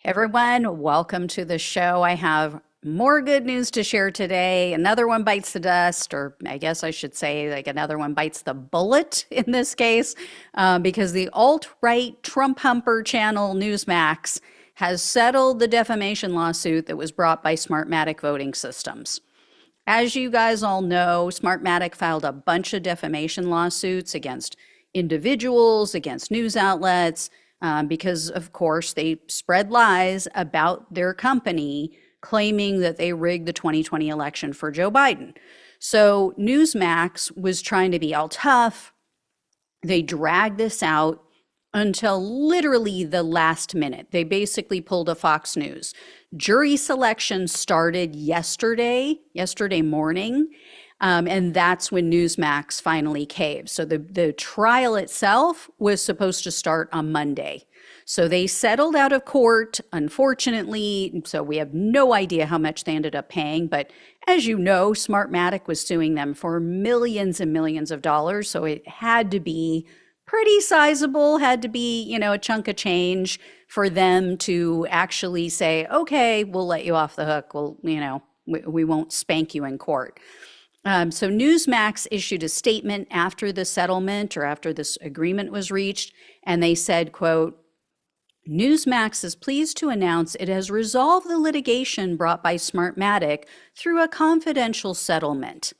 Everyone, welcome to the show. I have more good news to share today. Another one bites the dust, or I guess I should say, like another one bites the bullet in this case, because the alt-right Trump humper channel Newsmax has settled the defamation lawsuit that was brought by Smartmatic voting systems. As you guys all know, Smartmatic filed a bunch of defamation lawsuits against individuals, against news outlets, because, of course, they spread lies about their company, claiming that they rigged the 2020 election for Joe Biden. So Newsmax was trying to be all tough. They dragged this out until literally the last minute. They basically pulled a Fox News. Jury selection started yesterday morning, and that's when Newsmax finally caved. So the trial itself was supposed to start on Monday. So they settled out of court, unfortunately. So we have no idea how much they ended up paying. But as you know, Smartmatic was suing them for millions and millions of dollars. So it had to be pretty sizable, had to be, a chunk of change for them to actually say, okay, we'll let you off the hook. We won't spank you in court. So Newsmax issued a statement after the settlement or after this agreement was reached, and they said, quote, Newsmax is pleased to announce it has resolved the litigation brought by Smartmatic through a confidential settlement.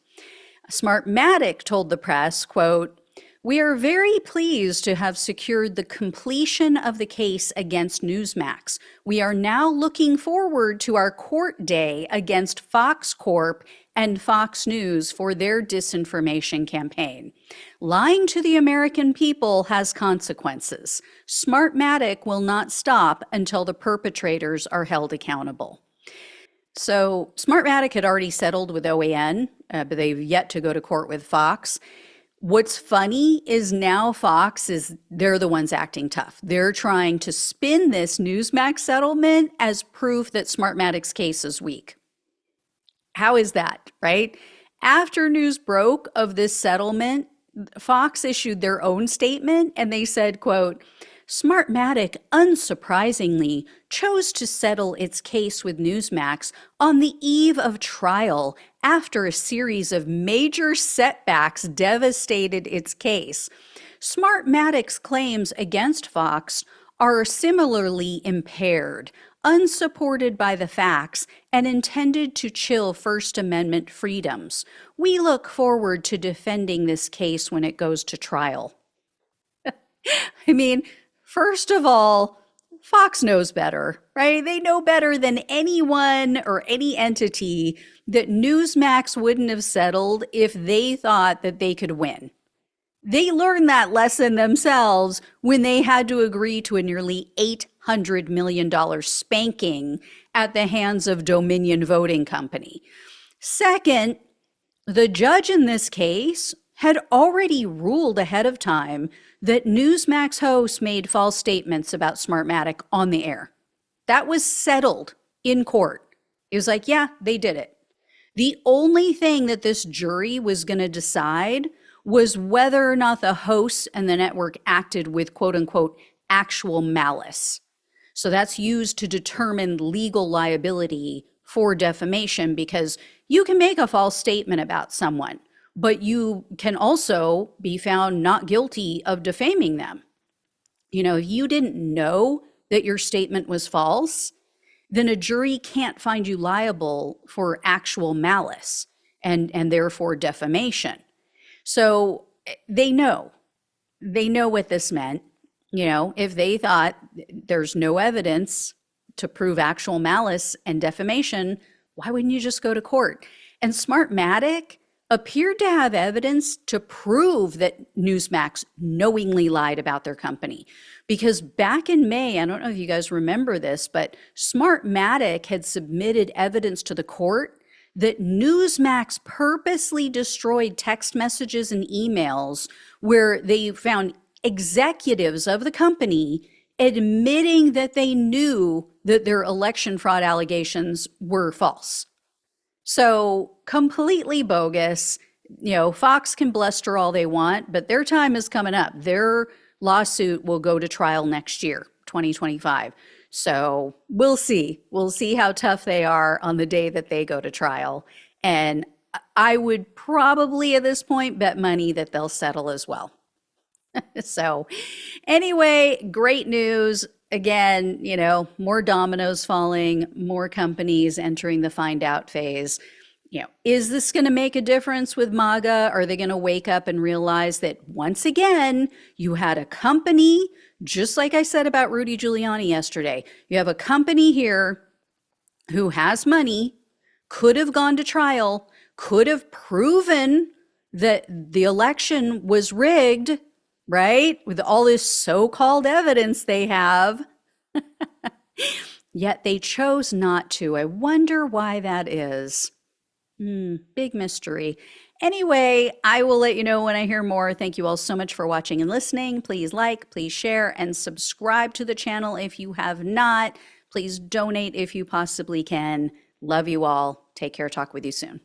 Smartmatic told the press, quote, we are very pleased to have secured the completion of the case against Newsmax. We are now looking forward to our court day against Fox Corp and Fox News for their disinformation campaign. Lying to the American people has consequences. Smartmatic will not stop until the perpetrators are held accountable. So Smartmatic had already settled with OAN, but they've yet to go to court with Fox. What's funny is now they're the ones acting tough. They're trying to spin this Newsmax settlement as proof that Smartmatic's case is weak. How is that, right? After news broke of this settlement, Fox issued their own statement and they said, quote, Smartmatic, unsurprisingly, chose to settle its case with Newsmax on the eve of trial after a series of major setbacks devastated its case. Smartmatic's claims against Fox are similarly impaired, unsupported by the facts, and intended to chill First Amendment freedoms. We look forward to defending this case when it goes to trial. I mean, first of all, Fox knows better, right? They know better than anyone or any entity that Newsmax wouldn't have settled if they thought that they could win. They learned that lesson themselves when they had to agree to a nearly $800 million spanking at the hands of Dominion Voting Company. Second, the judge in this case had already ruled ahead of time that Newsmax hosts made false statements about Smartmatic on the air. That was settled in court. It was like, yeah, they did it. The only thing that this jury was going to decide was whether or not the hosts and the network acted with quote unquote actual malice. So that's used to determine legal liability for defamation, because you can make a false statement about someone, but you can also be found not guilty of defaming them. If you didn't know that your statement was false, then a jury can't find you liable for actual malice and therefore defamation. So they know what this meant. If they thought there's no evidence to prove actual malice and defamation, why wouldn't you just go to court? And Smartmatic appeared to have evidence to prove that Newsmax knowingly lied about their company. Because back in May, I don't know if you guys remember this, but Smartmatic had submitted evidence to the court that Newsmax purposely destroyed text messages and emails where they found executives of the company admitting that they knew that their election fraud allegations were false. So completely bogus. Fox can bluster all they want, but their time is coming up. Their lawsuit will go to trial next year, 2025. So we'll see. We'll see how tough they are on the day that they go to trial. And I would probably at this point bet money that they'll settle as well. So anyway, great news. Again, more dominoes falling, more companies entering the find out phase. Is this going to make a difference with MAGA? Are they going to wake up and realize that once again, you had a company, just like I said about Rudy Giuliani yesterday, you have a company here who has money, could have gone to trial, could have proven that the election was rigged, right? With all this so-called evidence they have, yet they chose not to. I wonder why that is. Big mystery. Anyway, I will let you know when I hear more. Thank you all so much for watching and listening. Please like, please share, and subscribe to the channel if you have not. Please donate if you possibly can. Love you all. Take care. Talk with you soon.